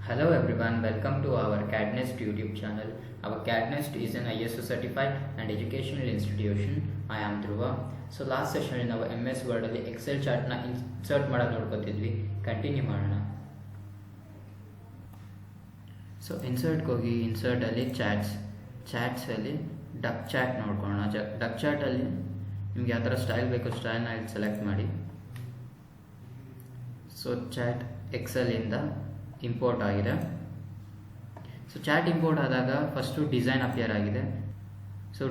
Hello everyone, welcome to our CAD NEST YouTube channel. Our CAD NEST is an ISO certified and educational institution. I am Dhruva. So last session in our MS Word ಅಲ್ಲಿ Excel chart ನ insert ಮಾಡೋದು ನೋಡ್ಕೊತಿದ್ವಿ. Continue ಮಾಡೋಣ. So ಇನ್ಸರ್ಟ್ಗೆ ಹೋಗಿ insert ಅಲ್ಲಿ ಚಾಟ್ಸ್ ಅಲ್ಲಿ duck chat ನೋಡ್ಕೊಳ್ಳೋಣ. Duck chat ಅಲ್ಲಿ ನಿಮ್ಗೆ ಯಾವ ಥರ ಸ್ಟೈಲ್ ಬೇಕು ಸ್ಟೈಲ್ನ ಇಲ್ಲಿ ಸೆಲೆಕ್ಟ್ ಮಾಡಿ. ಸೊ ಚಾಟ್ ಎಕ್ಸೆಲ್ ಇಂದ ಇಂಪೋರ್ಟ್ ಆಗಿದೆ. ಸೊ ಚಾಟ್ ಇಂಪೋರ್ಟ್ ಆದಾಗ ಫಸ್ಟು ಡಿಸೈನ್ ಅಪಿಯರ್ ಆಗಿದೆ. ಸೊ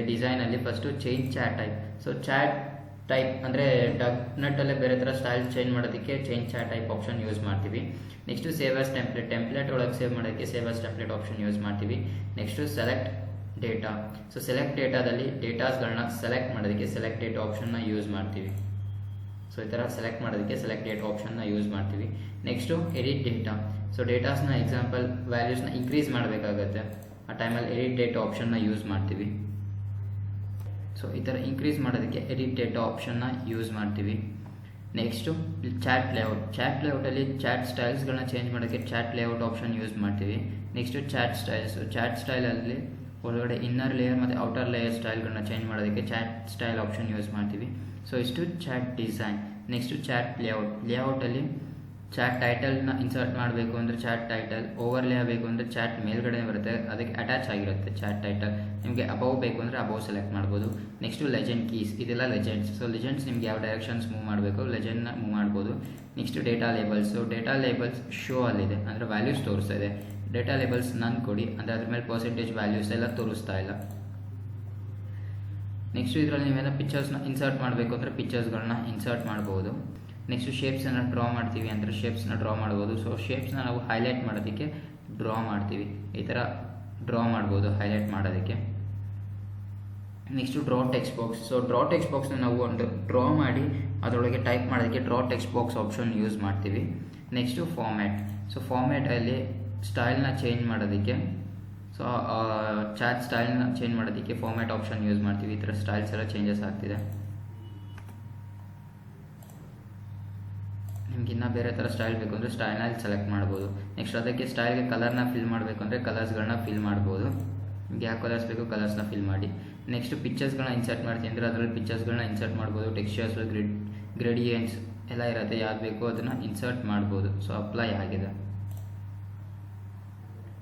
ಡಿಸೈನಲ್ಲಿ first change chart type. So chart type ಅಂದರೆ ಡಗ್ನಟ್ಟಲ್ಲೇ ಬೇರೆ ಥರ ಸ್ಟೈಲ್ ಚೇಂಜ್ ಮಾಡೋದಕ್ಕೆ change chart type option use ಮಾಡ್ತೀವಿ. ನೆಕ್ಸ್ಟು ಸೇವ್ ಆಸ್ ಟೆಂಪ್ಲೇಟ್ ಒಳಗೆ ಸೇವ್ ಮಾಡೋಕ್ಕೆ save as template option use ಮಾಡ್ತೀವಿ. Next select data. So select ಡೇಟಾದಲ್ಲಿ ಡೇಟಾಸ್ಗಳನ್ನ ಸೆಲೆಕ್ಟ್ ಮಾಡೋದಕ್ಕೆ ಸೆಲೆಕ್ಟ್ ಡೇಟಾ ಆಪ್ಷನ್ನ ಯೂಸ್ ಮಾಡ್ತೀವಿ. ಸೊ ಈ ಥರ ಸೆಲೆಕ್ಟ್ ಮಾಡೋದಕ್ಕೆ ಸೆಲೆಕ್ಟ್ ಡೇಟಾ ಆಪ್ಷನ್ನ ಯೂಸ್ ಮಾಡ್ತೀವಿ. Next edit data. ಸೊ ಡೇಟಾಸ್ನ ಎಕ್ಸಾಂಪಲ್ ವ್ಯಾಲ್ಯೂಸ್ನ ಇನ್ಕ್ರೀಸ್ ಮಾಡಬೇಕಾಗತ್ತೆ, ಆ ಟೈಮಲ್ಲಿ ಎಡಿಟ್ ಡೇಟಾ ಆಪ್ಷನ್ನ ಯೂಸ್ ಮಾಡ್ತೀವಿ. ಸೊ ಈ ಥರ ಇನ್ಕ್ರೀಸ್ ಮಾಡೋದಕ್ಕೆ ಎಡಿಟ್ ಡೇಟಾ ಆಪ್ಷನ್ನ ಯೂಸ್ ಮಾಡ್ತೀವಿ. ನೆಕ್ಸ್ಟು ಚಾಟ್ ಲೇಔಟಲ್ಲಿ ಚಾಟ್ ಸ್ಟೈಲ್ಸ್ಗಳನ್ನ ಚೇಂಜ್ ಮಾಡೋಕ್ಕೆ ಚಾಟ್ ಲೇಔಟ್ ಆಪ್ಷನ್ ಯೂಸ್ ಮಾಡ್ತೀವಿ. ನೆಕ್ಸ್ಟು ಚಾಟ್ ಸ್ಟೈಲಲ್ಲಿ ಒಳಗಡೆ ಇನ್ನರ್ ಲೇಯರ್ ಮತ್ತು ಔಟರ್ ಲೇಯರ್ ಸ್ಟೈಲ್ಗಳನ್ನ ಚೇಂಜ್ ಮಾಡೋದಕ್ಕೆ ಚಾಟ್ ಸ್ಟೈಲ್ ಆಪ್ಷನ್ ಯೂಸ್ ಮಾಡ್ತೀವಿ. ಸೊ ಇಷ್ಟು ಚಾಟ್ ಡಿಸೈನ್. ನೆಕ್ಸ್ಟು ಚಾಟ್ ಲೇಔಟಲ್ಲಿ ಚಾಟ್ ಟೈಟಲ್ನ ಇನ್ಸರ್ಟ್ ಮಾಡಬೇಕು ಅಂದರೆ ಚಾಟ್ ಟೈಟಲ್, ಓವರ್ಲೇ ಬೇಕು ಅಂದರೆ ಚಾಟ್ ಮೇಲ್ಗಡೆ ಬರುತ್ತೆ, ಅದಕ್ಕೆ ಅಟ್ಯಾಚ್ ಆಗಿರುತ್ತೆ ಚಾಟ್ ಟೈಟಲ್. ನಿಮಗೆ ಅಬೌವ್ ಬೇಕು ಅಂದರೆ ಅಬೌವ್ ಸೆಲೆಕ್ಟ್ ಮಾಡ್ಬೋದು. ನೆಕ್ಸ್ಟು ಲೆಜೆಂಡ್ ಕೀಸ್, ಇದೆಲ್ಲ ಲೆಜೆಂಡ್ಸ್. ಸೊ ಲೆಜೆಂಡ್ಸ್ ನಿಮ್ಗೆ ಯಾವ ಡೈರೆಕ್ಷನ್ಸ್ ಮೂವ್ ಮಾಡಬೇಕು ಲೆಜೆಂಡ್ನ ಮೂವ್ ಮಾಡ್ಬೋದು. Next data labels. So data labels show ಅಲ್ಲಿದೆ, ಅಂದರೆ ವ್ಯಾಲ್ಯೂಸ್ ತೋರಿಸ್ತಾ ಇದೆ. ಡೇಟಾ ಲೇಬಲ್ಸ್ ನನ್ ಕೊಡಿ, ಅಂದರೆ ಅದ್ರ ಮೇಲೆ ಪರ್ಸೆಂಟೇಜ್ ವ್ಯಾಲ್ಯೂಸ್ ಎಲ್ಲ ತೋರಿಸ್ತಾ ಇಲ್ಲ. ನೆಕ್ಸ್ಟು ಇದರಲ್ಲಿ ನೀವೇನೋ ಪಿಕ್ಚರ್ಸ್ನ ಇನ್ಸರ್ಟ್ ಮಾಡಬೇಕು ಅಂದರೆ ಪಿಕ್ಚರ್ಸ್ಗಳನ್ನ ಇನ್ಸರ್ಟ್ ಮಾಡ್ಬೋದು. ನೆಕ್ಸ್ಟು ಶೇಪ್ಸನ್ನು ಡ್ರಾ ಮಾಡ್ತೀವಿ ಅಂದರೆ ಶೇಪ್ಸ್ನ ಡ್ರಾ ಮಾಡ್ಬೋದು. ಸೊ ಶೇಪ್ಸ್ನ ನಾವು ಹೈಲೈಟ್ ಮಾಡೋದಕ್ಕೆ ಡ್ರಾ ಮಾಡ್ತೀವಿ, ಈ ಥರ ಡ್ರಾ ಮಾಡ್ಬೋದು ಹೈಲೈಟ್ ಮಾಡೋದಕ್ಕೆ. Next draw text box. So draw text ಬಾಕ್ಸ್ನ ನಾವು ಒಂದು ಡ್ರಾ ಮಾಡಿ ಅದರೊಳಗೆ ಟೈಪ್ ಮಾಡೋದಕ್ಕೆ draw text box option use ಮಾಡ್ತೀವಿ. Next format. ಸೊ ಫಾರ್ಮ್ಯಾಟಲ್ಲಿ ಸ್ಟೈಲ್ನ ಚೇಂಜ್ ಮಾಡೋದಕ್ಕೆ, ಸೊ ಚಾಟ್ ಸ್ಟೈಲ್ನ ಚೇಂಜ್ ಮಾಡೋದಕ್ಕೆ ಫಾರ್ಮ್ಯಾಟ್ ಆಪ್ಷನ್ ಯೂಸ್ ಮಾಡ್ತೀವಿ. ಈ ಥರ ಸ್ಟೈಲ್ಸ್ ಎಲ್ಲ ಚೇಂಜಸ್ ಆಗ್ತಿದೆ. ನಿಮ್ಗೆ ಇನ್ನೂ ಬೇರೆ ಥರ ಸ್ಟೈಲ್ ಬೇಕು ಅಂದರೆ ಸ್ಟೈಲ್ನ ಸೆಲೆಕ್ಟ್ ಮಾಡ್ಬೋದು. ನೆಕ್ಸ್ಟ್ ಅದಕ್ಕೆ ಸ್ಟೈಲ್ಗೆ ಕಲರ್ನ ಫಿಲ್ ಮಾಡಬೇಕು ಅಂದರೆ ಕಲರ್ಸ್ಗಳನ್ನ ಫಿಲ್ ಮಾಡ್ಬೋದು. ನಿಮ್ಗೆ ಯಾವ ಕಲರ್ಸ್ ಬೇಕು ಕಲರ್ಸ್ನ ಫಿಲ್ ಮಾಡಿ. ನೆಕ್ಸ್ಟು ಪಿಕ್ಚರ್ಸ್ಗಳನ್ನ ಇನ್ಸರ್ಟ್ ಮಾಡ್ತೀನಿ ಅಂದರೆ ಅದರಲ್ಲಿ ಪಿಕ್ಚರ್ಸ್ಗಳನ್ನ ಇನ್ಸರ್ಟ್ ಮಾಡ್ಬೋದು. ಟೆಕ್ಸ್ಚರ್ಸ್, ಗ್ರೇಡಿಯೆಂಟ್ಸ್ ಎಲ್ಲ ಇರುತ್ತೆ, ಯಾವ್ದು ಬೇಕು ಅದನ್ನು ಇನ್ಸರ್ಟ್ ಮಾಡ್ಬೋದು. ಸೊ ಅಪ್ಲೈ ಆಗಿದೆ.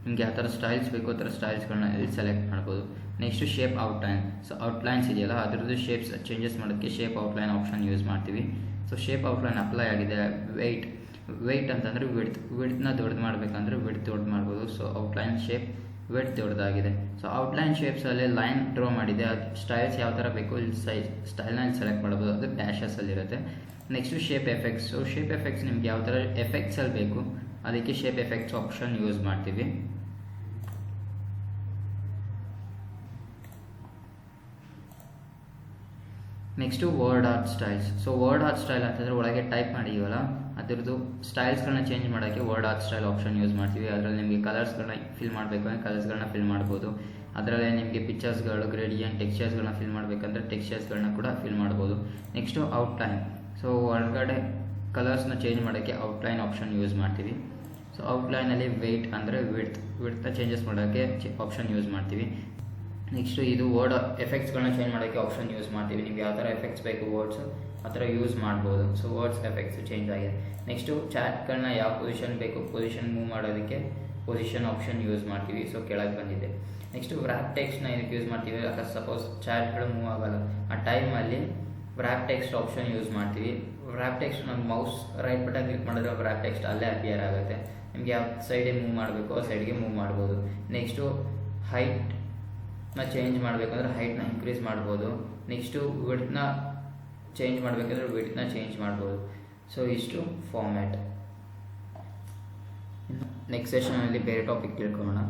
ನಿಮ್ಗೆ ಯಾವ ಥರ ಸ್ಟೈಲ್ಸ್ ಬೇಕು ಆ ಥರ ಸ್ಟೈಲ್ಸ್ಗಳನ್ನ ಇಲ್ಲಿ ಸೆಲೆಕ್ಟ್ ಮಾಡ್ಬೋದು. Next shape outline. So outlines ಇದೆಯಲ್ಲ ಅದರದ್ದು ಶೇಪ್ಸ್ ಚೇಂಜಸ್ ಮಾಡೋಕ್ಕೆ ಶೇಪ್ ಔಟ್ಲೈನ್ ಆಪ್ಷನ್ ಯೂಸ್ ಮಾಡ್ತೀವಿ. ಸೊ ಶೇಪ್ ಔಟ್ಲೈನ್ ಅಪ್ಲೈ ಆಗಿದೆ. ವೆಯ್ಟ್ ಅಂತಂದರೆ ವಿಡ್ತ್ನ ದೊಡ್ಡದು ಮಾಡಬೇಕಂದ್ರೆ ವಿಡ್ತ್ ದೊಡ್ಡದು ಮಾಡ್ಬೋದು. ಸೊ ಔಟ್ಲೈನ್ ಶೇಪ್ ವಿಡ್ತ್ ದೊಡ್ಡದಾಗಿದೆ. ಸೊ ಔಟ್ಲೈನ್ ಶೇಪ್ಸಲ್ಲಿ ಲೈನ್ ಡ್ರಾ ಮಾಡಿದೆ, ಅದು ಸ್ಟೈಲ್ಸ್ ಯಾವ ಥರ ಬೇಕು ಇಲ್ಲಿ ಸ್ಟೈಲ್ನ ಇಲ್ಲಿ ಸೆಲೆಕ್ಟ್ ಮಾಡ್ಬೋದು, ಅದು ಡ್ಯಾಶಸಲ್ಲಿರುತ್ತೆ. Next shape effects. So shape effects ನಿಮ್ಗೆ ಯಾವ ಥರ ಎಫೆಕ್ಟ್ಸಲ್ಲಿ ಬೇಕು ಅದಕ್ಕೆ ಶೇಪ್ ಎಫೆಕ್ಟ್ಸ್ ಆಪ್ಷನ್ ಯೂಸ್ ಮಾಡ್ತೀವಿ. Next word art styles. So word art style ಅಂತಂದರೆ ಒಳಗೆ ಟೈಪ್ ಮಾಡಿದ್ದೀವಲ್ಲ ಅದರದ್ದು ಸ್ಟೈಲ್ಸ್ಗಳನ್ನ ಚೇಂಜ್ ಮಾಡೋಕ್ಕೆ word art style option use ಮಾಡ್ತೀವಿ. ಅದರಲ್ಲಿ ನಿಮಗೆ ಕಲರ್ಸ್ಗಳನ್ನ ಫಿಲ್ ಮಾಡಬೇಕು ಅಂದರೆ ಕಲರ್ಸ್ಗಳನ್ನ ಫಿಲ್ ಮಾಡ್ಬೋದು. ಅದರಲ್ಲೇ ನಿಮಗೆ ಪಿಕ್ಚರ್ಸ್ಗಳು, ಗ್ರೇಡಿಯಂಟ್, ಟೆಕ್ಸ್ಚರ್ಸ್ಗಳನ್ನ ಫಿಲ್ ಮಾಡಬೇಕಂದ್ರೆ ಟೆಕ್ಸ್ಚರ್ಸ್ಗಳನ್ನ ಕೂಡ ಫಿಲ್ ಮಾಡ್ಬೋದು. Next outline. ಸೊ ಒಳಗಡೆ ಕಲರ್ಸ್ನ ಚೇಂಜ್ ಮಾಡೋಕ್ಕೆ ಔಟ್ಲೈನ್ ಆಪ್ಷನ್ ಯೂಸ್ ಮಾಡ್ತೀವಿ. ಸೊ ಔಟ್ಲೈನಲ್ಲಿ ವೆಯ್ಟ್ ಅಂದರೆ ವಿಡ್ತ್ನ ಚೇಂಜಸ್ ಮಾಡೋಕ್ಕೆ ಆಪ್ಷನ್ ಯೂಸ್ ಮಾಡ್ತೀವಿ. ನೆಕ್ಸ್ಟು ಇದು ವರ್ಡ್ ಎಫೆಕ್ಟ್ಸ್ಗಳನ್ನ ಚೇಂಜ್ ಮಾಡೋಕ್ಕೆ ಆಪ್ಷನ್ ಯೂಸ್ ಮಾಡ್ತೀವಿ. ನಿಮ್ಗೆ ಯಾವ ಥರ ಎಫೆಕ್ಟ್ಸ್ ಬೇಕು ವರ್ಡ್ಸು ಆ ಥರ ಯೂಸ್ ಮಾಡ್ಬೋದು. ಸೊ ವರ್ಡ್ಸ್ ಎಫೆಕ್ಟ್ಸ್ ಚೇಂಜ್ ಆಗಿದೆ. ನೆಕ್ಸ್ಟು ಚಾಟ್ಗಳನ್ನ ಯಾವ ಪೊಸಿಷನ್ ಬೇಕು ಪೊಸಿಷನ್ ಮೂವ್ ಮಾಡೋದಕ್ಕೆ ಪೊಸಿಷನ್ ಆಪ್ಷನ್ ಯೂಸ್ ಮಾಡ್ತೀವಿ. ಸೊ ಕೆಳಗೆ ಬಂದಿದೆ. ನೆಕ್ಸ್ಟು ವ್ರ್ಯಾಪ್ ಟೆಕ್ಸ್ಟ್ನ ಇದಕ್ಕೆ ಯೂಸ್ ಮಾಡ್ತೀವಿ. ಯಾಕಂದ್ರೆ ಸಪೋಸ್ ಚಾಟ್ಗಳು ಮೂವ್ ಆಗೋಲ್ಲ ಆ ಟೈಮಲ್ಲಿ ವ್ರ್ಯಾಪ್ ಟೆಕ್ಸ್ಟ್ ಆಪ್ಷನ್ ಯೂಸ್ ಮಾಡ್ತೀವಿ. ವ್ರ್ಯಾಪ್ ಟೆಕ್ಸ್ಟ್ ನಮ್ಮ ಮೌಸ್ ರೈಟ್ ಬಟನ್ ಕ್ಲಿಕ್ ಮಾಡಿದ್ರೆ ವ್ರ್ಯಾಪ್ ಟೆಕ್ಸ್ಟ್ ಅಲ್ಲೇ ಅಪಿಯರ್ ಆಗುತ್ತೆ. ನಿಮ್ಗೆ ಯಾವ ಸೈಡಿಗೆ ಮೂವ್ ಮಾಡಬೇಕು ಆ ಸೈಡ್ಗೆ ಮೂವ್ ಮಾಡ್ಬೋದು. ನೆಕ್ಸ್ಟು ಹೈಟ್ನ ಚೇಂಜ್ ಮಾಡಬೇಕಂದ್ರೆ ಹೈಟ್ನ ಇನ್ಕ್ರೀಸ್ ಮಾಡ್ಬೋದು. ನೆಕ್ಸ್ಟು ವಿಡ್ತ್ನ ಚೇಂಜ್ ಮಾಡಬೇಕಂದ್ರೆ ವಿಡ್ತ್ನ ಚೇಂಜ್ ಮಾಡ್ಬೋದು. ಸೊ ಇಷ್ಟು ಫಾರ್ಮ್ಯಾಟ್. ನೆಕ್ಸ್ಟ್ ಸೆಷನಲ್ಲಿ ಬೇರೆ ಟಾಪಿಕ್ ತಿಳ್ಕೊಳ್ಳೋಣ.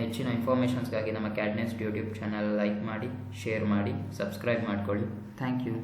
ಹೆಚ್ಚಿನ ಇನ್ಫಾರ್ಮೇಷನ್ಸ್ಗಾಗಿ ನಮ್ಮ CAD NEST YouTube channel like ಮಾಡಿ, ಶೇರ್ ಮಾಡಿ, ಸಬ್ಸ್ಕ್ರೈಬ್ ಮಾಡ್ಕೊಳ್ಳಿ. Thank you.